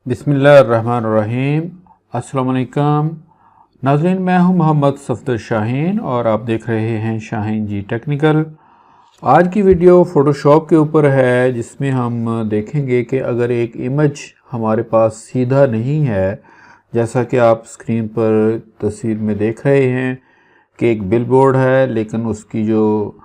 बिस्मिल्लाहिर्रहमानिर्रहीम। अस्सलाम वालेकुम नाज़रीन, मैं हूं मोहम्मद सफदर शाहीन और आप देख रहे हैं शाहीन जी टेक्निकल। आज की वीडियो फ़ोटोशॉप के ऊपर है, जिसमें हम देखेंगे कि अगर एक इमेज हमारे पास सीधा नहीं है, जैसा कि आप स्क्रीन पर तस्वीर में देख रहे हैं कि एक बिलबोर्ड है, लेकिन उसकी जो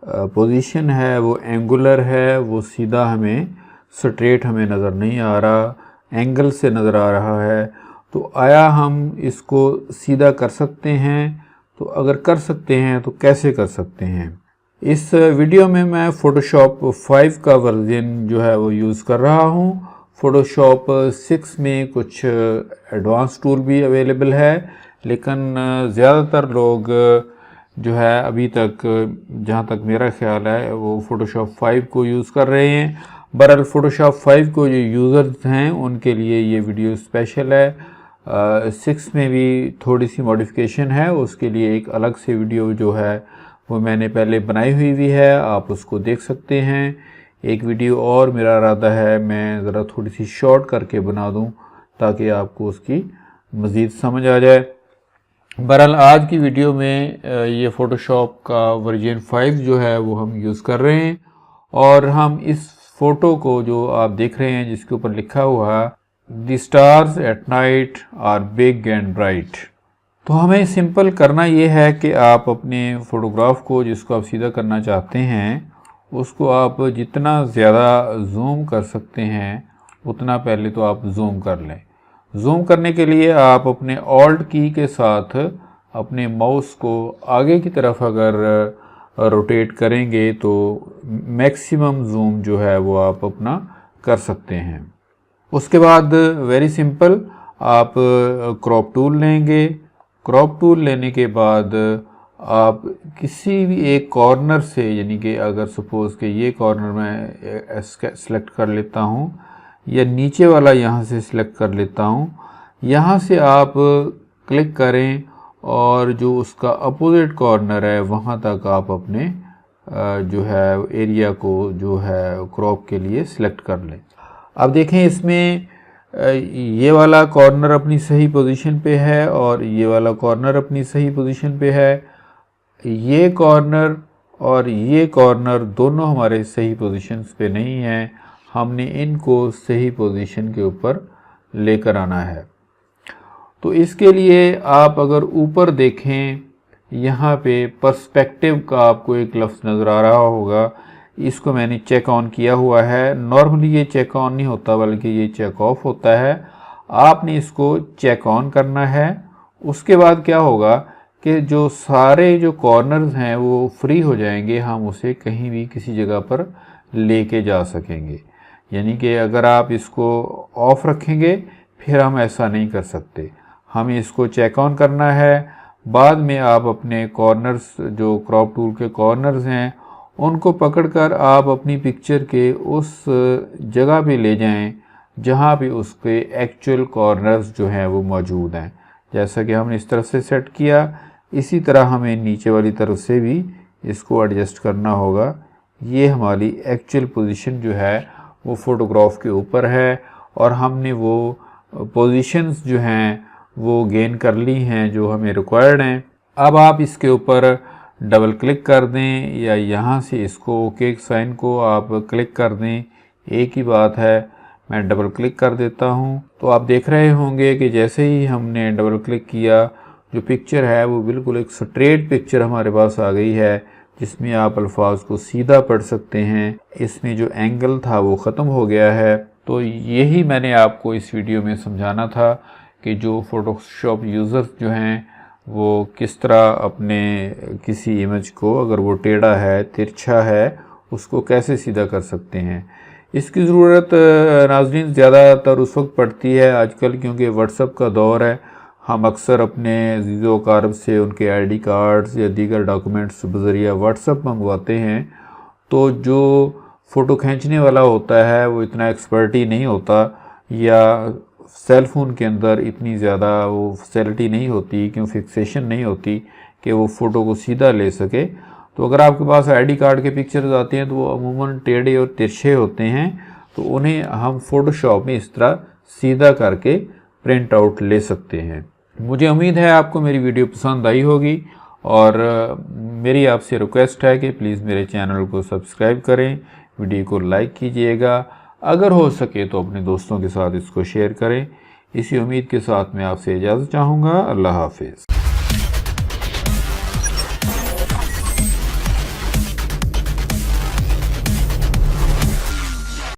पोजीशन है वो एंगुलर है, वो सीधा हमें स्ट्रेट हमें नज़र नहीं आ रहा, एंगल से नज़र आ रहा है। तो आया हम इसको सीधा कर सकते हैं? तो अगर कर सकते हैं तो कैसे कर सकते हैं? इस वीडियो में मैं फ़ोटोशॉप 5 का वर्जन जो है वो यूज़ कर रहा हूँ। फ़ोटोशॉप 6 में कुछ एडवांस टूल भी अवेलेबल है, लेकिन ज़्यादातर लोग जो है अभी तक, जहाँ तक मेरा ख्याल है, वो फ़ोटोशॉप 5 को यूज़ कर रहे हैं। बहरहाल फ़ोटोशॉप 5 को जो यूज़र्स हैं उनके लिए ये वीडियो स्पेशल है। 6 में भी थोड़ी सी मॉडिफिकेशन है, उसके लिए एक अलग से वीडियो जो है वो मैंने पहले बनाई हुई भी है, आप उसको देख सकते हैं। एक वीडियो और मेरा इरादा है मैं ज़रा थोड़ी सी शॉर्ट करके बना दूं ताकि आपको उसकी मज़ीद समझ आ जाए। बहरहाल आज की वीडियो में ये फ़ोटोशॉप का वर्जन 5 जो है वो हम यूज़ कर रहे हैं, और हम इस फ़ोटो को जो आप देख रहे हैं जिसके ऊपर लिखा हुआ है the stars at night are big and bright, तो हमें सिंपल करना ये है कि आप अपने फ़ोटोग्राफ को जिसको आप सीधा करना चाहते हैं उसको आप जितना ज़्यादा जूम कर सकते हैं उतना पहले तो आप जूम कर लें। जूम करने के लिए आप अपने ऑल्ट की के साथ अपने माउस को आगे की तरफ अगर रोटेट करेंगे तो मैक्सिमम जूम जो है वो आप अपना कर सकते हैं। उसके बाद वेरी सिंपल, आप क्रॉप टूल लेंगे। क्रॉप टूल लेने के बाद आप किसी भी एक कॉर्नर से, यानी कि अगर सपोज़ कि ये कॉर्नर मैं सेलेक्ट कर लेता हूँ या नीचे वाला यहाँ से सिलेक्ट कर लेता हूँ, यहाँ से आप क्लिक करें और जो उसका अपोजिट कॉर्नर है वहाँ तक आप अपने जो है एरिया को जो है क्रॉप के लिए सिलेक्ट कर लें। अब देखें इसमें ये वाला कॉर्नर अपनी सही पोजीशन पे है और ये वाला कॉर्नर अपनी सही पोजीशन पे है। ये कॉर्नर और ये कॉर्नर दोनों हमारे सही पोजीशंस पे नहीं हैं, हमने इनको सही पोजीशन के ऊपर लेकर आना है। तो इसके लिए आप अगर ऊपर देखें, यहाँ पे पर्सपेक्टिव का आपको एक लफ्ज़ नज़र आ रहा होगा, इसको मैंने चेक ऑन किया हुआ है। नॉर्मली ये चेक ऑन नहीं होता बल्कि ये चेक ऑफ होता है, आपने इसको चेक ऑन करना है। उसके बाद क्या होगा कि जो सारे जो कॉर्नर्स हैं वो फ्री हो जाएंगे, हम उसे कहीं भी किसी जगह पर लेके जा सकेंगे। यानी कि अगर आप इसको ऑफ रखेंगे फिर हम ऐसा नहीं कर सकते, हमें इसको चेक ऑन करना है। बाद में आप अपने कॉर्नर्स, जो क्रॉप टूल के कॉर्नर्स हैं, उनको पकड़कर आप अपनी पिक्चर के उस जगह पे ले जाएं जहां पे उसके एक्चुअल कॉर्नर्स जो हैं वो मौजूद हैं। जैसा कि हमने इस तरफ से सेट किया, इसी तरह हमें नीचे वाली तरफ से भी इसको एडजस्ट करना होगा। ये हमारी एक्चुअल पोजीशन जो है वो फ़ोटोग्राफ के ऊपर है और हमने वो पोजीशंस जो हैं वो गेन कर ली हैं जो हमें रिक्वायर्ड हैं। अब आप इसके ऊपर डबल क्लिक कर दें या यहाँ से इसको ओके साइन को आप क्लिक कर दें, एक ही बात है। मैं डबल क्लिक कर देता हूँ तो आप देख रहे होंगे कि जैसे ही हमने डबल क्लिक किया, जो पिक्चर है वो बिल्कुल एक स्ट्रेट पिक्चर हमारे पास आ गई है, जिसमें आप अल्फाज को सीधा पढ़ सकते हैं। इसमें जो एंगल था वो ख़त्म हो गया है। तो यही मैंने आपको इस वीडियो में समझाना था कि जो फ़ोटोशॉप यूज़र्स जो हैं वो किस तरह अपने किसी इमेज को, अगर वो टेढ़ा है, तिरछा है, उसको कैसे सीधा कर सकते हैं। इसकी ज़रूरत नाज़रीन ज़्यादातर उस वक्त पड़ती है आजकल, क्योंकि व्हाट्सएप का दौर है। हम अक्सर अपने अज़ीज़ो अक़ारब से उनके आईडी कार्ड्स या दीगर डॉक्यूमेंट्स बज़रिया व्हाट्सएप मंगवाते हैं, तो जो फ़ोटो खींचने वाला होता है वो इतना एक्सपर्टी नहीं होता, या सेल फ़ोन के अंदर इतनी ज़्यादा वो फैसिलिटी नहीं होती, क्यों फिक्सेशन नहीं होती कि वो फ़ोटो को सीधा ले सके। तो अगर आपके पास आईडी कार्ड के पिक्चर्स आते हैं तो वो अमूमन टेढ़े और तिरछे होते हैं, तो उन्हें हम फ़ोटोशॉप में इस तरह सीधा करके प्रिंट आउट ले सकते हैं। मुझे उम्मीद है आपको मेरी वीडियो पसंद आई होगी और मेरी आपसे रिक्वेस्ट है कि प्लीज़ मेरे चैनल को सब्सक्राइब करें, वीडियो को लाइक कीजिएगा, अगर हो सके तो अपने दोस्तों के साथ इसको शेयर करें। इसी उम्मीद के साथ मैं आपसे इजाज़त चाहूँगा। अल्लाह हाफिज़।